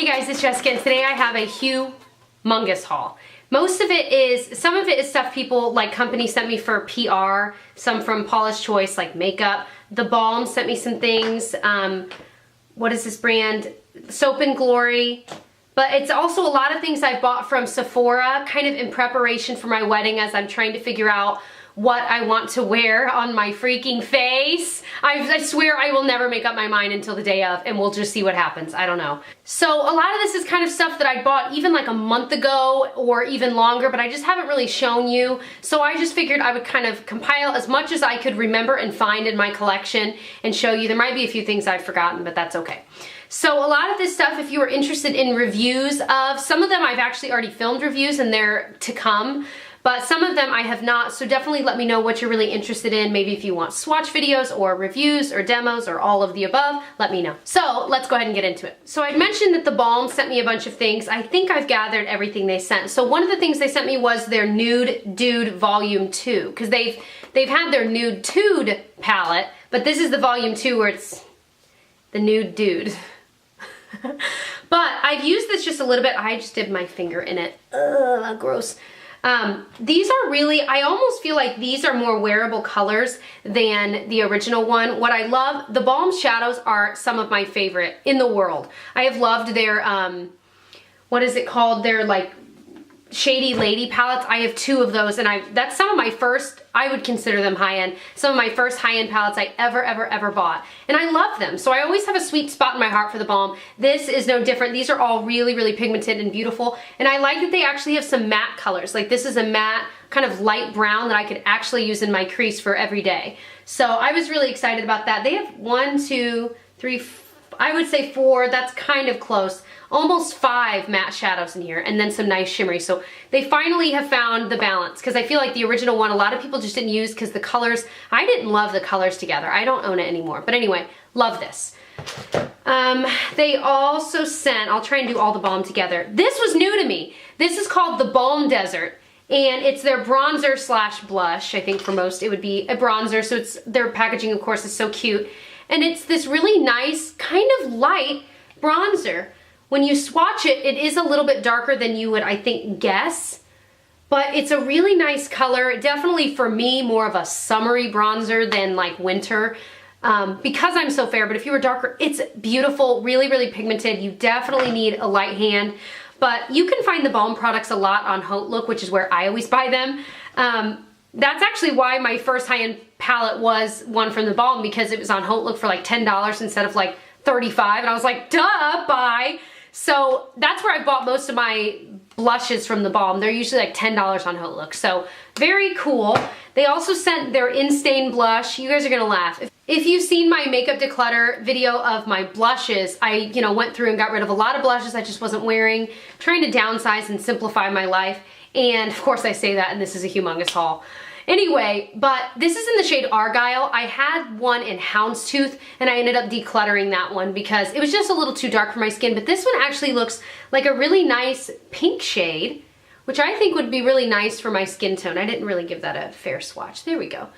Hey guys, it's Jessica, and today I have a humongous haul. Some of it is stuff people, like companies sent me for PR, some from Paula's Choice, like makeup. The Balm sent me some things. What is this brand? Soap and Glory. But it's also a lot of things I bought from Sephora, kind of in preparation for my wedding as I'm trying to figure out what I want to wear on my freaking face. I swear I will never make up my mind until the day of, and we'll just see what happens. I don't know. So a lot of this is kind of stuff that I bought even like a month ago or even longer, but I just haven't really shown you. So I just figured I would kind of compile as much as I could remember and find in my collection and show you. There might be a few things I've forgotten, but that's okay. So a lot of this stuff, if you are interested in reviews of, some of them I've actually already filmed reviews and they're to come. But some of them I have not, so definitely let me know what you're really interested in. Maybe if you want swatch videos or reviews or demos or all of the above, let me know. So let's go ahead and get into it. So I mentioned that the Balm sent me a bunch of things. I think I've gathered everything they sent. So one of the things they sent me was their Nude Dude Volume 2, because they've had their Nude Tude palette, but this is the Volume 2 where it's the Nude Dude. But I've used this just a little bit. I just dipped my finger in it. Ugh, gross. These are really, I almost feel like these are more wearable colors than the original one. What I love, the Balm shadows are some of my favorite in the world. I have loved their, what is it called? Their like Shady Lady palettes. I have two of those, and that's some of my first, I would consider them high-end, some of my first high-end palettes I ever bought. And I love them, so I always have a sweet spot in my heart for the Balm. This is no different. These are all really pigmented and beautiful, and I like that they actually have some matte colors. Like this is a matte, kind of light brown that I could actually use in my crease for every day. So I was really excited about that. They have 1, 2, 3, I would say 4, that's kind of close. Almost 5 matte shadows in here, and then some nice shimmery. So they finally have found the balance, because I feel like the original one, a lot of people just didn't use because the colors, I didn't love the colors together. I don't own it anymore. But anyway, love this. They also sent, I'll try and do all the Balm together. This was new to me. This is called the Balm Desert, and it's their bronzer slash blush. I think for most it would be a bronzer, so it's, their packaging of course is so cute. And it's this really nice, kind of light bronzer. When you swatch it, it is a little bit darker than you would, I think, guess. But it's a really nice color. Definitely, for me, more of a summery bronzer than like winter. Because I'm so fair, but if you were darker, it's beautiful, really pigmented. You definitely need a light hand. But you can find the Balm products a lot on Haute Look, which is where I always buy them. That's actually why my first high-end palette was one from the Balm, because it was on Haute Look for like $10 instead of like $35, and I was like, duh, buy. So that's where I bought most of my blushes from the Balm. They're usually like $10 on Haute Look, so very cool. They also sent their In-Stain blush. You guys are gonna laugh. If you've seen my makeup declutter video of my blushes, I went through and got rid of a lot of blushes I just wasn't wearing, trying to downsize and simplify my life. And of course I say that, and this is a humongous haul. Anyway, but this is in the shade Argyle. I had one in Houndstooth, and I ended up decluttering that one because it was just a little too dark for my skin. But this one actually looks like a really nice pink shade, which I think would be really nice for my skin tone. I didn't really give that a fair swatch. There we go.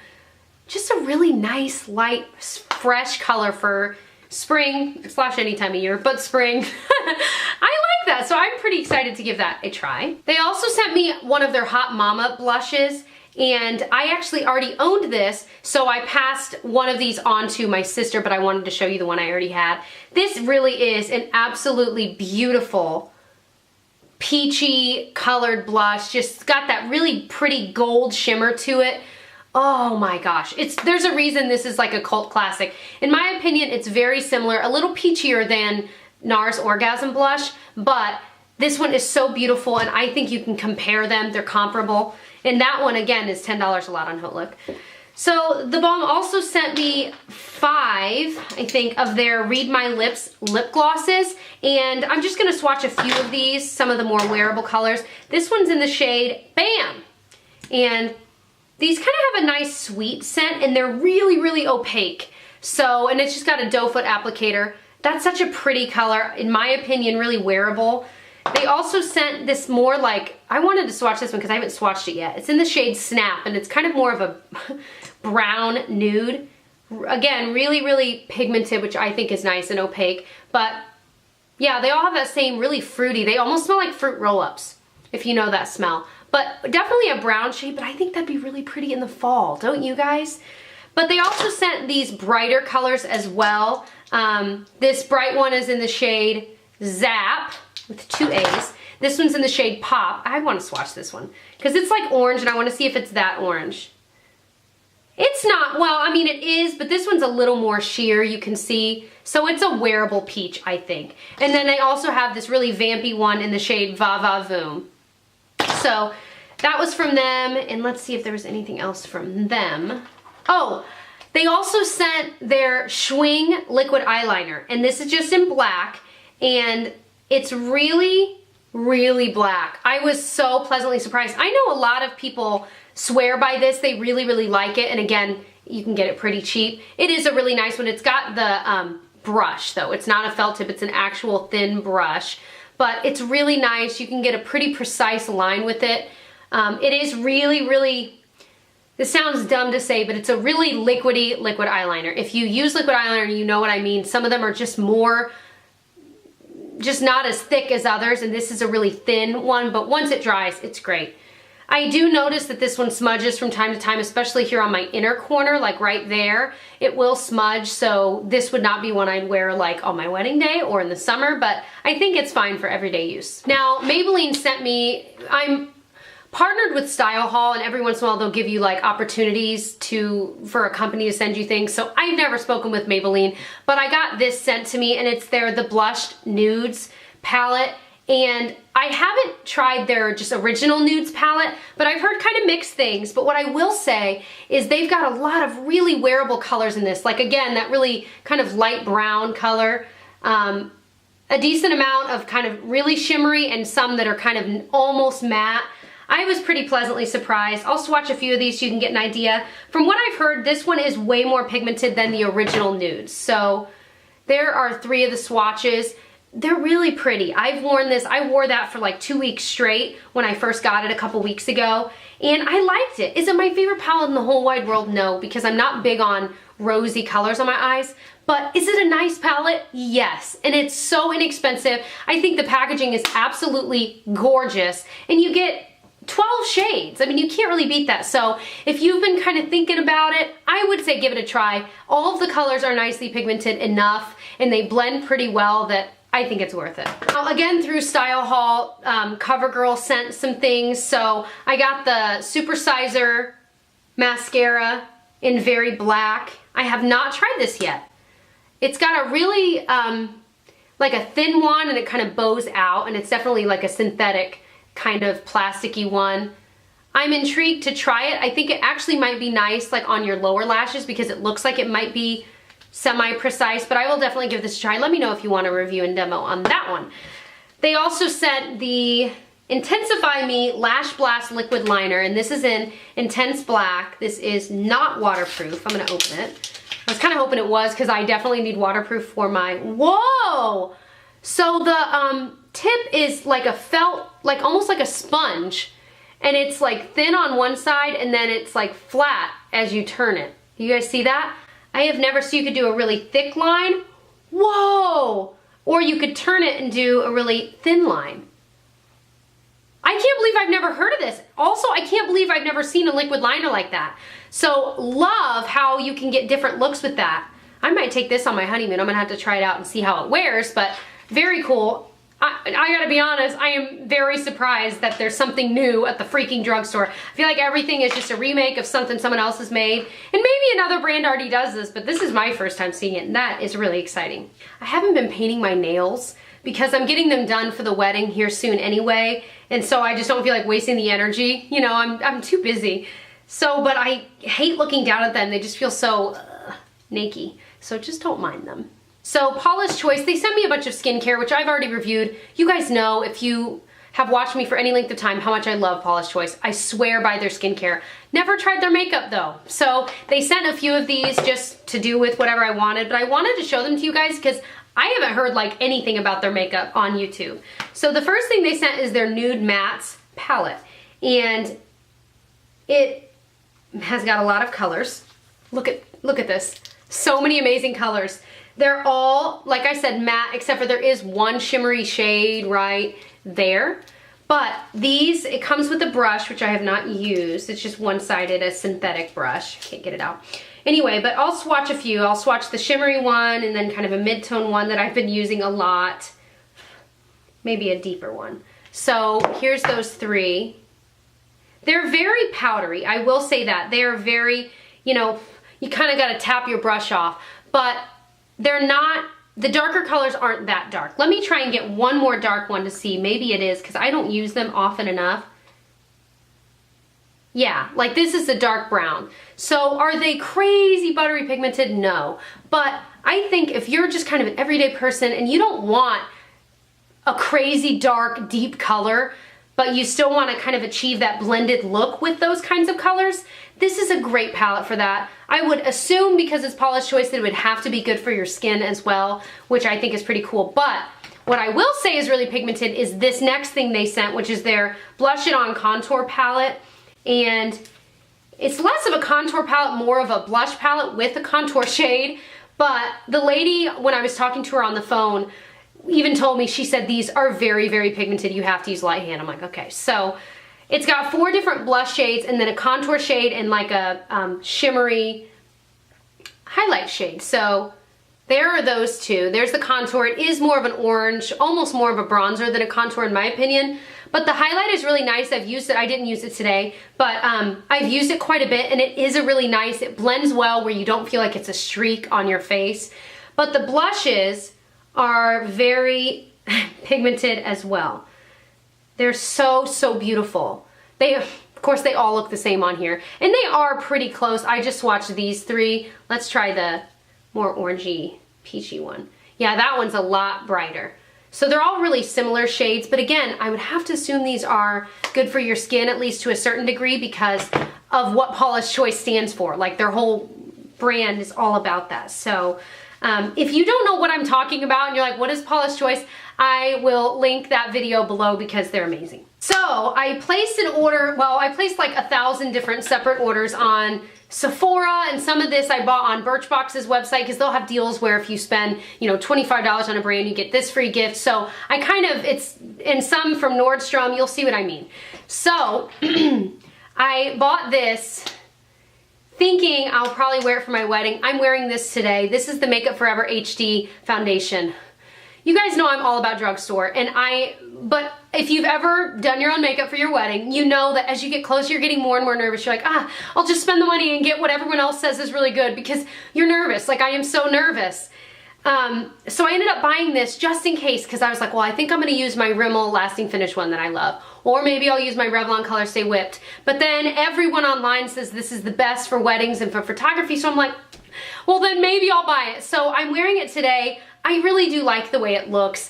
Just a really nice, light, fresh color for spring / any time of year, but spring. I like that, so I'm pretty excited to give that a try. They also sent me one of their Hot Mama blushes, and I actually already owned this, so I passed one of these on to my sister, but I wanted to show you the one I already had. This really is an absolutely beautiful peachy colored blush. Just got that really pretty gold shimmer to it. Oh my gosh, there's a reason this is like a cult classic. In my opinion, it's very similar, a little peachier than NARS Orgasm Blush, but this one is so beautiful, and I think you can compare them. They're comparable. And that one, again, is $10 a lot on Haute Look. So the Balm also sent me 5, I think, of their Read My Lips lip glosses. And I'm just going to swatch a few of these, some of the more wearable colors. This one's in the shade Bam! And these kind of have a nice sweet scent, and they're really opaque. So, and it's just got a doe foot applicator. That's such a pretty color, in my opinion, really wearable. They also sent this more like, I wanted to swatch this one because I haven't swatched it yet. It's in the shade Snap, and it's kind of more of a brown nude. Again, really pigmented, which I think is nice and opaque, but Yeah, they all have that same really fruity, they almost smell like fruit roll-ups, if you know that smell. But definitely a brown shade, but I think that'd be really pretty in the fall, don't you guys? But they also sent these brighter colors as well. This bright one is in the shade Zap with 2 A's. This one's in the shade Pop. I want to swatch this one because it's like orange and I want to see if it's that orange. It's not, well, I mean it is, but this one's a little more sheer, you can see. So it's a wearable peach, I think. And then they also have this really vampy one in the shade Va Va Voom. So that was from them, and let's see if there was anything else from them. Oh, they also sent their Schwing liquid eyeliner, and this is just in black, and it's really, really black. I was so pleasantly surprised. I know a lot of people swear by this. They really, really like it, and again, you can get it pretty cheap. It is a really nice one. It's got the brush, though. It's not a felt tip. It's an actual thin brush, but it's really nice. You can get a pretty precise line with it. It is really, really, this sounds dumb to say, but it's a really liquidy liquid eyeliner. If you use liquid eyeliner, you know what I mean. Some of them are just more, just not as thick as others, and this is a really thin one, but once it dries, it's great. I do notice that this one smudges from time to time, especially here on my inner corner, like right there. It will smudge, so this would not be one I'd wear like on my wedding day or in the summer, but I think it's fine for everyday use. Now, Maybelline sent me, I'm partnered with Style Hall, and every once in a while they'll give you like opportunities for a company to send you things. So I've never spoken with Maybelline, but I got this sent to me, and it's the Blushed Nudes palette. And I haven't tried their just original nudes palette, but I've heard kind of mixed things. But what I will say is they've got a lot of really wearable colors in this. Like again, that really kind of light brown color. A decent amount of kind of really shimmery and some that are kind of almost matte. I was pretty pleasantly surprised. I'll swatch a few of these so you can get an idea. From what I've heard, this one is way more pigmented than the original nudes. So there are 3 of the swatches. They're really pretty. I've worn this. I wore that for like 2 weeks straight when I first got it a couple weeks ago, and I liked it. Is it my favorite palette in the whole wide world? No, because I'm not big on rosy colors on my eyes. But is it a nice palette? Yes. And it's so inexpensive. I think the packaging is absolutely gorgeous, and you get 12 shades. I mean, you can't really beat that. So if you've been kind of thinking about it, I would say give it a try. All of the colors are nicely pigmented enough, and they blend pretty well that I think it's worth it. Now, again, through Style Hall, CoverGirl sent some things. So I got the Supersizer mascara in Very Black. I have not tried this yet. It's got a really, like a thin one, and it kind of bows out, and it's definitely like a synthetic kind of plasticky one. I'm intrigued to try it. I think it actually might be nice like on your lower lashes because it looks like it might be semi-precise, but I will definitely give this a try. Let me know if you want a review and demo on that one. They also sent the Intensify Me Lash Blast Liquid Liner, and this is in Intense Black. This is not waterproof. I'm gonna open it. I was kind of hoping it was because I definitely need waterproof for my, whoa! So the tip is like a felt, like almost like a sponge, and it's like thin on one side and then it's like flat as you turn it. You guys see that? I have never, so you could do a really thick line, whoa! Or you could turn it and do a really thin line. I can't believe I've never heard of this. Also, I can't believe I've never seen a liquid liner like that. So love how you can get different looks with that. I might take this on my honeymoon. I'm gonna have to try it out and see how it wears, but very cool. I gotta be honest, I am very surprised that there's something new at the freaking drugstore. I feel like everything is just a remake of something someone else has made, and maybe another brand already does this, but this is my first time seeing it, and that is really exciting. I haven't been painting my nails because I'm getting them done for the wedding here soon anyway, and so I just don't feel like wasting the energy. You know, I'm too busy. So, but I hate looking down at them. They just feel so naked, so just don't mind them. So Paula's Choice, they sent me a bunch of skincare, which I've already reviewed. You guys know, if you have watched me for any length of time, how much I love Paula's Choice. I swear by their skincare. Never tried their makeup though. So they sent a few of these just to do with whatever I wanted, but I wanted to show them to you guys because I haven't heard like anything about their makeup on YouTube. So the first thing they sent is their Nude Mattes palette, and it has got a lot of colors. Look at this. So many amazing colors. They're all, like I said, matte, except for there is one shimmery shade right there. But these, it comes with a brush, which I have not used. It's just one-sided, a synthetic brush. Can't get it out. Anyway, but I'll swatch a few. I'll swatch the shimmery one and then kind of a mid-tone one that I've been using a lot. Maybe a deeper one. So here's those three. They're very powdery, I will say that. They are very, you know, you kind of got to tap your brush off. But they're not, the darker colors aren't that dark. Let me try and get one more dark one to see. Maybe it is, because I don't use them often enough. Yeah, like this is a dark brown. So are they crazy buttery pigmented? No. But I think if you're just kind of an everyday person and you don't want a crazy dark, deep color, but you still want to kind of achieve that blended look with those kinds of colors, this is a great palette for that. I would assume because it's Paula's Choice that it would have to be good for your skin as well, which I think is pretty cool. But what I will say is really pigmented is this next thing they sent, which is their Blush It On Contour Palette. And it's less of a contour palette, more of a blush palette with a contour shade. But the lady, when I was talking to her on the phone, even told me, she said these are very, very pigmented. You have to use light hand. I'm like, okay. So it's got 4 different blush shades and then a contour shade and like a shimmery highlight shade. So there are those two. There's the contour. It is more of an orange, almost more of a bronzer than a contour in my opinion. But the highlight is really nice. I've used it. I didn't use it today, but I've used it quite a bit and it is a really nice, it blends well where you don't feel like it's a streak on your face. But the blushes are very pigmented as well. They're so, so beautiful. They, of course, they all look the same on here. And they are pretty close. I just swatched these 3. Let's try the more orangey, peachy one. Yeah, that one's a lot brighter. So they're all really similar shades, but again, I would have to assume these are good for your skin, at least to a certain degree, because of what Paula's Choice stands for. Like their whole brand is all about that. So if you don't know what I'm talking about and you're like, what is Paula's Choice? I will link that video below because they're amazing. So I placed an order, well, I placed like 1,000 different separate orders on Sephora, and some of this I bought on Birchbox's website because they'll have deals where if you spend, you know, $25 on a brand, you get this free gift. So I kind of, it's, and some from Nordstrom, you'll see what I mean. So I bought this thinking I'll probably wear it for my wedding. I'm wearing this today. This is the Makeup Forever HD foundation. You guys know I'm all about Drugstore, but if you've ever done your own makeup for your wedding, you know that as you get closer, you're getting more and more nervous. You're like, I'll just spend the money and get what everyone else says is really good because you're nervous. Like I am so nervous. So I ended up buying this just in case because I was like, well, I think I'm going to use my Rimmel Lasting Finish one that I love. Or maybe I'll use my Revlon Color Stay Whipped. But then everyone online says this is the best for weddings and for photography. So I'm like, well, then maybe I'll buy it. So I'm wearing it today. I really do like the way it looks.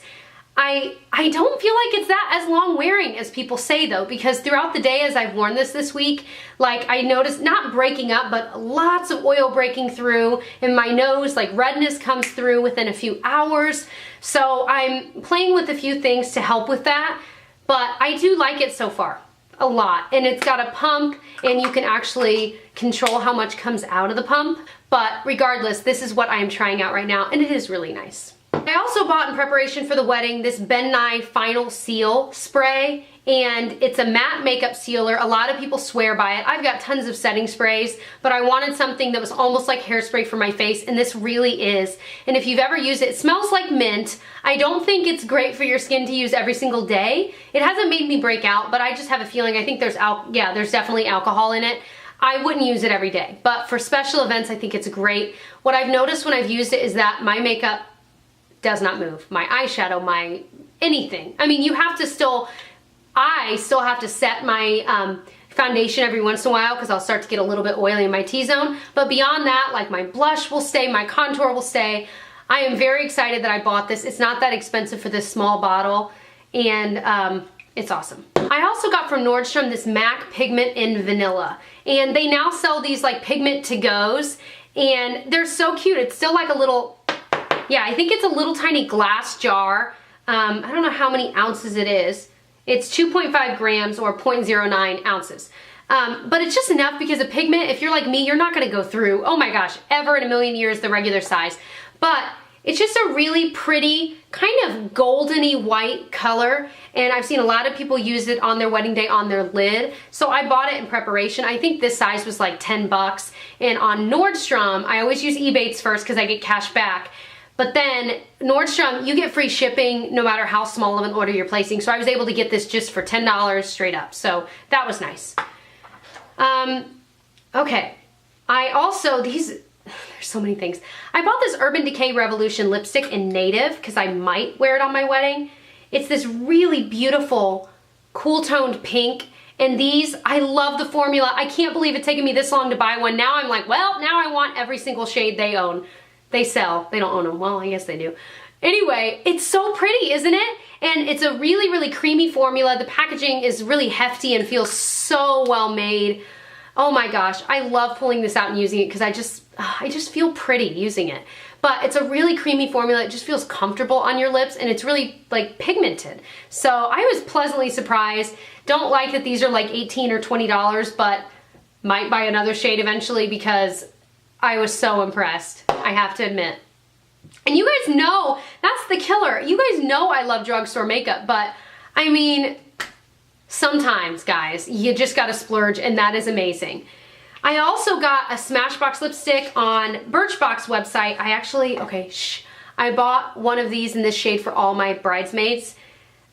I don't feel like it's that as long wearing as people say though, because throughout the day as I've worn this week, like I noticed not breaking up, but lots of oil breaking through in my nose, like redness comes through within a few hours. So I'm playing with a few things to help with that, but I do like it so far. A lot. And it's got a pump and you can actually control how much comes out of the pump. But regardless, this is what I am trying out right now and it is really nice. I also bought in preparation for the wedding this Ben Nye Final Seal spray, and it's a matte makeup sealer. A lot of people swear by it. I've got tons of setting sprays, but I wanted something that was almost like hairspray for my face, and this really is. And if you've ever used it, it smells like mint. I don't think it's great for your skin to use every single day. It hasn't made me break out, but I just have a feeling, I think there's definitely alcohol in it. I wouldn't use it every day, but for special events, I think it's great. What I've noticed when I've used it is that my makeup does not move. My eyeshadow, my anything. I mean, I still have to set my foundation every once in a while because I'll start to get a little bit oily in my T-zone. But beyond that, like my blush will stay, my contour will stay. I am very excited that I bought this. It's not that expensive for this small bottle, and it's awesome. I also got from Nordstrom this MAC Pigment in Vanilla, and they now sell these like pigment to-goes, and they're so cute. It's still like a little, yeah, I think it's a little tiny glass jar. I don't know how many ounces it is. It's 2.5 grams or 0.09 ounces. But it's just enough because a pigment, if you're like me, you're not gonna go through, oh my gosh, ever in a million years the regular size. But It's just a really pretty, kind of goldeny white color, and I've seen a lot of people use it on their wedding day on their lid, so I bought it in preparation. I think this size was like 10 bucks, and on Nordstrom, I always use Ebates first because I get cash back, but then Nordstrom, you get free shipping no matter how small of an order you're placing, so I was able to get this just for $10 straight up, so that was nice. Okay, I also, there's so many things. I bought this Urban Decay Revolution lipstick in Native because I might wear it on my wedding. It's this really beautiful, cool toned pink. And these, I love the formula. I can't believe it's taken me this long to buy one. Now I'm like, well, now I want every single shade they own. They sell. They don't own them. Well, I guess they do. Anyway, it's so pretty, isn't it? And it's a really, really creamy formula. The packaging is really hefty and feels so well made. Oh my gosh, I love pulling this out and using it because I just feel pretty using it. But it's a really creamy formula. It just feels comfortable on your lips, and it's really like pigmented. So I was pleasantly surprised. Don't like that these are like $18 or $20, but might buy another shade eventually because I was so impressed, I have to admit. And you guys know, that's the killer. You guys know I love drugstore makeup, but I mean, sometimes, guys, you just gotta splurge, and that is amazing. I also got a Smashbox lipstick on Birchbox website. I bought one of these in this shade for all my bridesmaids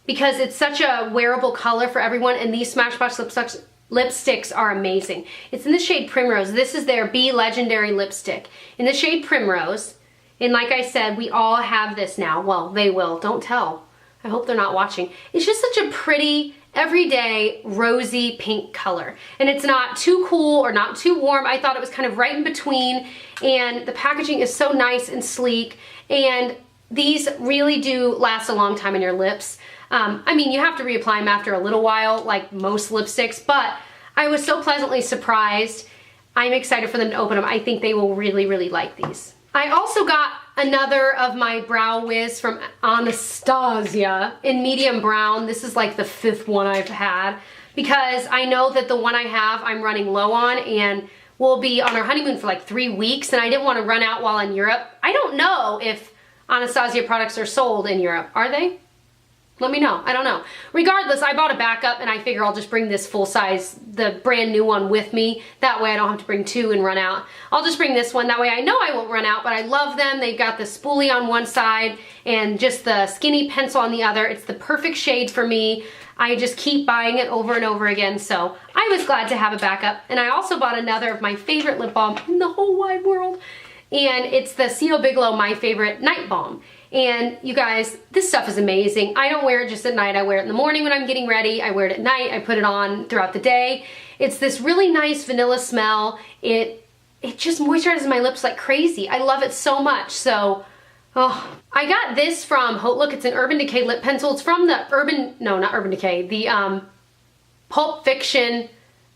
because it's such a wearable color for everyone, and these Smashbox lipsticks are amazing. It's in the shade Primrose. This is their Be Legendary lipstick. In the shade Primrose, and like I said, we all have this now. Well, they will. Don't tell. I hope they're not watching. It's just such a pretty, everyday rosy pink color, and it's not too cool or not too warm. I thought it was kind of right in between, and the packaging is so nice and sleek, and these really do last a long time on your lips. I mean, you have to reapply them after a little while, like most lipsticks, but I was so pleasantly surprised. I'm excited for them to open them. I think they will really, really like these. I also got another of my Brow Wiz from Anastasia in medium brown. This is like the 5th one I've had because I know that the one I have I'm running low on, and we'll be on our honeymoon for like 3 weeks, and I didn't want to run out while in Europe. I don't know if Anastasia products are sold in Europe. Are they? Let me know. I don't know. Regardless, I bought a backup, and I figure I'll just bring this full size, the brand new one with me. That way I don't have to bring 2 and run out. I'll just bring this one. That way I know I won't run out, but I love them. They've got the spoolie on one side and just the skinny pencil on the other. It's the perfect shade for me. I just keep buying it over and over again, so I was glad to have a backup. And I also bought another of my favorite lip balm in the whole wide world, and it's the C.O. Bigelow My Favorite Night Balm. And you guys, this stuff is amazing. I don't wear it just at night. I wear it in the morning when I'm getting ready. I wear it at night. I put it on throughout the day. It's this really nice vanilla smell. It just moisturizes my lips like crazy. I love it so much. So, oh, I got this from, look, it's an Urban Decay lip pencil. It's from the not Urban Decay, the Pulp Fiction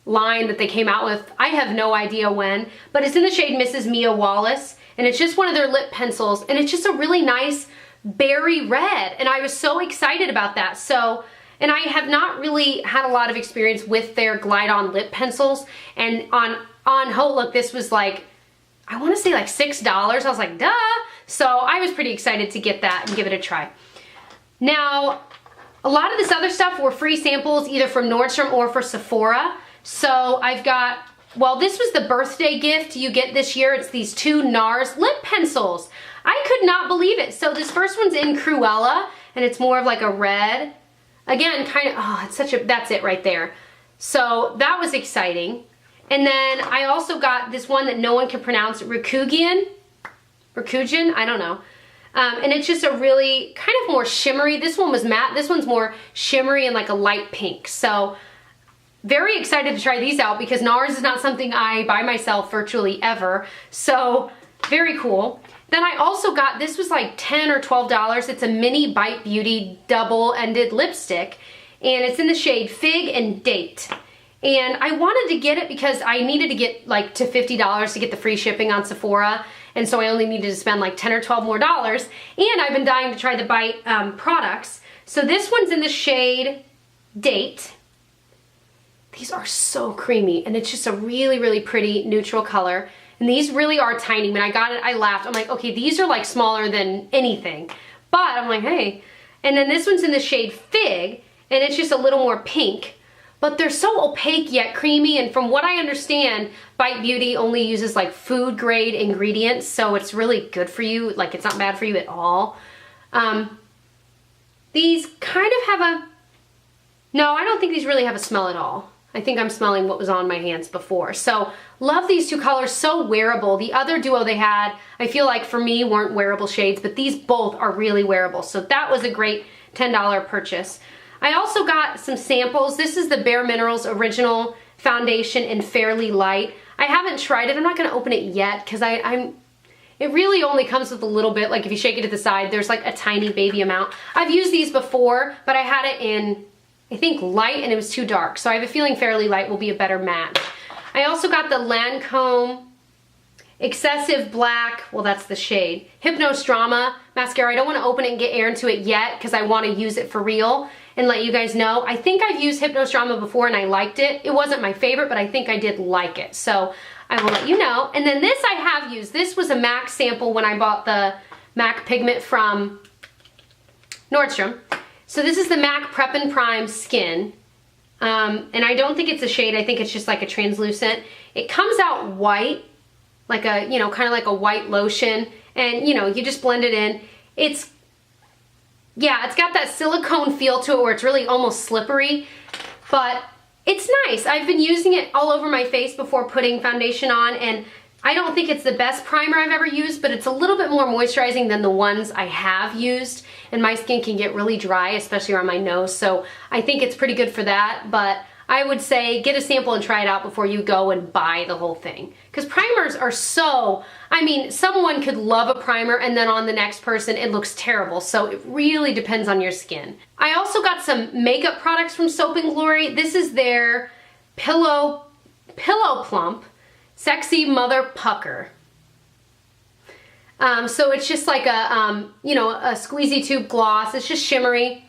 line that they came out with. I have no idea when, but it's in the shade Mrs. Mia Wallace. And it's just one of their lip pencils, and it's just a really nice berry red, and I was so excited about that. So, and I have not really had a lot of experience with their glide-on lip pencils, and on Look, this was like, I want to say like $6. I was like, duh! So I was pretty excited to get that and give it a try. Now, a lot of this other stuff were free samples either from Nordstrom or for Sephora. So I've got, well, this was the birthday gift you get this year. It's these 2 NARS lip pencils. I could not believe it. So this first one's in Cruella, and it's more of like a red. Again, kind of, oh, it's such a, that's it right there. So that was exciting. And then I also got this one that no one can pronounce, Rikugian, I don't know. And it's just a really kind of more shimmery. This one was matte. This one's more shimmery and like a light pink. So very excited to try these out because NARS is not something I buy myself virtually ever. So very cool. Then I also got, this was like $10 or $12. It's a mini Bite Beauty double-ended lipstick, and it's in the shade Fig and Date. And I wanted to get it because I needed to get like to $50 to get the free shipping on Sephora, and so I only needed to spend like 10 or 12 more dollars. And I've been dying to try the Bite products. So this one's in the shade Date. These are so creamy, and it's just a really, really pretty neutral color. And these really are tiny. When I got it, I laughed. I'm like, okay, these are like smaller than anything. But I'm like, hey. And then this one's in the shade Fig, and it's just a little more pink. But they're so opaque yet creamy, and from what I understand, Bite Beauty only uses like food grade ingredients, so it's really good for you. Like, it's not bad for you at all. These kind of have a, no, I don't think these really have a smell at all. I think I'm smelling what was on my hands before. So, love these two colors, so wearable. The other duo they had, I feel like for me, weren't wearable shades, but these both are really wearable. So that was a great $10 purchase. I also got some samples. This is the Bare Minerals Original Foundation in Fairly Light. I haven't tried it. I'm not going to open it yet because it really only comes with a little bit. Like if you shake it to the side, there's like a tiny baby amount. I've used these before, but I had it in, I think, light, and it was too dark. So I have a feeling Fairly Light will be a better match. I also got the Lancome Excessive Black, well, that's the shade, Hypnose Drama mascara. I don't want to open it and get air into it yet because I want to use it for real and let you guys know. I think I've used Hypnose Drama before and I liked it. It wasn't my favorite, but I think I did like it. So I will let you know. And then this I have used. This was a MAC sample when I bought the MAC pigment from Nordstrom. So this is the MAC Prep and Prime Skin. And I don't think it's a shade. I think it's just like a translucent. It comes out white, like a, you know, kind of like a white lotion. And, you know, you just blend it in. It's, yeah, it's got that silicone feel to it where it's really almost slippery. But it's nice. I've been using it all over my face before putting foundation on. And I don't think it's the best primer I've ever used, but it's a little bit more moisturizing than the ones I have used. And my skin can get really dry, especially around my nose. So I think it's pretty good for that. But I would say get a sample and try it out before you go and buy the whole thing. Because primers are so, I mean, someone could love a primer and then on the next person it looks terrible. So it really depends on your skin. I also got some makeup products from Soap & Glory. This is their Pillow Plump Sexy Mother Pucker. So it's just like a, you know, a squeezy tube gloss. It's just shimmery.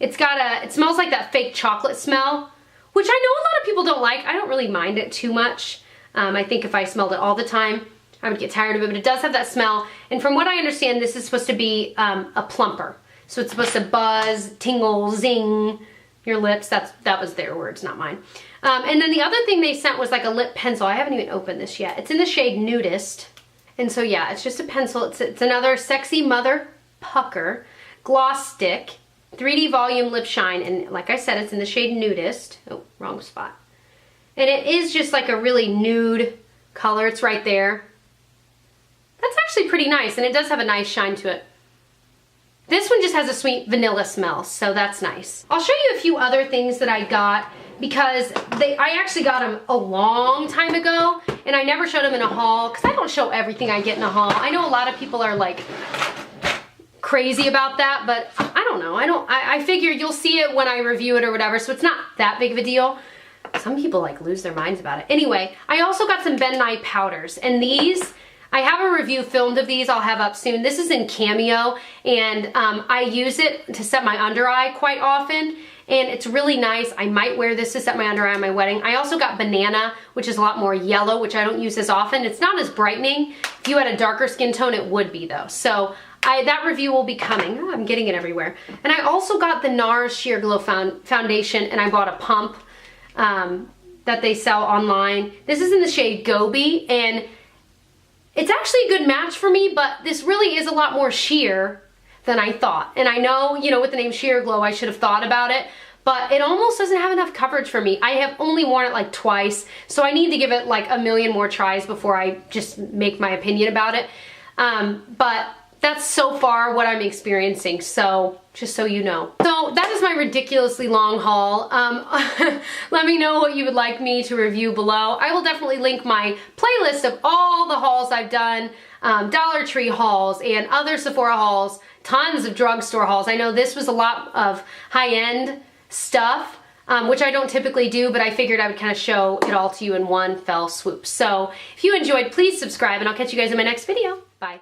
It's got a, it smells like that fake chocolate smell, which I know a lot of people don't like. I don't really mind it too much. I think if I smelled it all the time, I would get tired of it, but it does have that smell. And from what I understand, this is supposed to be a plumper. So it's supposed to buzz, tingle, zing your lips. That was their words, not mine. And then the other thing they sent was like a lip pencil. I haven't even opened this yet. It's in the shade Nudist. And so yeah, it's just a pencil. It's another Sexy Mother Pucker gloss stick. 3D volume lip shine, and like I said, it's in the shade Nudist. Oh, wrong spot. And it is just like a really nude color. It's right there. That's actually pretty nice, and it does have a nice shine to it. This one just has a sweet vanilla smell, so that's nice. I'll show you a few other things that I got because I actually got them a long time ago, and I never showed them in a haul because I don't show everything I get in a haul. I know a lot of people are like crazy about that, but I don't know. I figure you'll see it when I review it or whatever, so it's not that big of a deal. Some people like lose their minds about it. Anyway, I also got some Ben Nye powders, and these, I have a review filmed of these I'll have up soon. This is in Cameo, and I use it to set my under eye quite often, and it's really nice. I might wear this to set my under eye on my wedding. I also got Banana, which is a lot more yellow, which I don't use as often. It's not as brightening. If you had a darker skin tone, it would be though. So that review will be coming. Oh, I'm getting it everywhere. And I also got the NARS Sheer Glow Foundation, and I bought a pump that they sell online. This is in the shade Gobi, and it's actually a good match for me, but this really is a lot more sheer than I thought. And I know, you know, with the name Sheer Glow, I should have thought about it, but it almost doesn't have enough coverage for me. I have only worn it like twice, so I need to give it like a million more tries before I just make my opinion about it. But that's so far what I'm experiencing, so just so you know. So that is my ridiculously long haul. Let me know what you would like me to review below. I will definitely link my playlist of all the hauls I've done, Dollar Tree hauls and other Sephora hauls, tons of drugstore hauls. I know this was a lot of high-end stuff, which I don't typically do, but I figured I would kind of show it all to you in one fell swoop. So if you enjoyed, please subscribe, and I'll catch you guys in my next video. Bye.